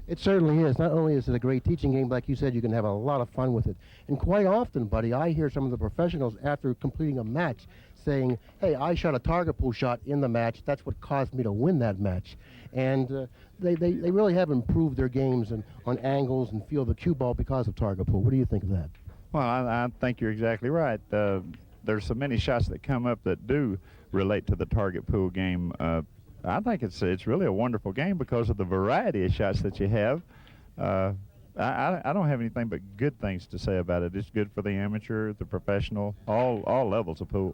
B: It certainly is. Not only is it a great teaching game, like you said, you can have a lot of fun with it. And quite often, Buddy, I hear some of the professionals after completing a match saying, hey, I shot a target pool shot in the match. That's what caused me to win that match. And they really have improved their games and on angles and feel the cue ball because of target pool. What do you think of that?
E: Well, I think you're exactly right. There's so many shots that come up that do relate to the target pool game. I think it's really a wonderful game because of the variety of shots that you have. I don't have anything but good things to say about it. It's good for the amateur, the professional, all levels of pool.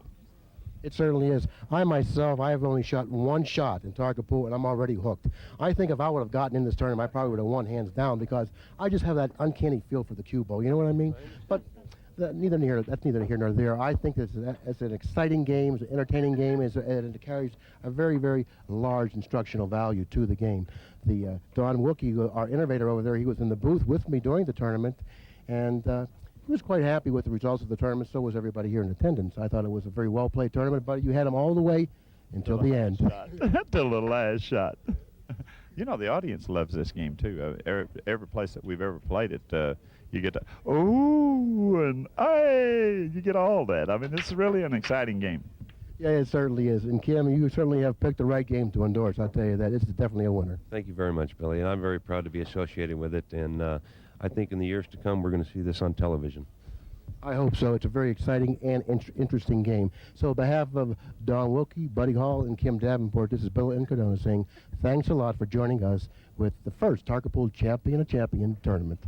B: It certainly is. I myself, I have only shot one shot in target pool, and I'm already hooked. I think if I would have gotten in this tournament, I probably would have won hands down because I just have that uncanny feel for the cue ball. You know what I mean? But that's neither here nor there. I think it's an exciting game, it's an entertaining game, and it carries a very, very large instructional value to the game. The Don Wilkie, our innovator over there, he was in the booth with me during the tournament, and he was quite happy with the results of the tournament. So was everybody here in attendance. I thought it was a very well-played tournament, but you had them all the way until the end.
E: Until the last shot. You know, the audience loves this game, too. Every place that we've ever played it, you get to, oh, and hey, you get all that. I mean, it's really an exciting game.
B: Yeah, it certainly is. And Kim, you certainly have picked the right game to endorse. I'll tell you that. It's definitely a winner.
A: Thank you very much, Billy, and I'm very proud to be associated with it, and I think in the years to come we're going to see this on television.
B: I hope so. It's a very exciting and interesting game. So on behalf of Don Wilkie, Buddy Hall, and Kim Davenport, this is Bill Incardona saying thanks a lot for joining us with the first Target Pool Champion of Champion tournament.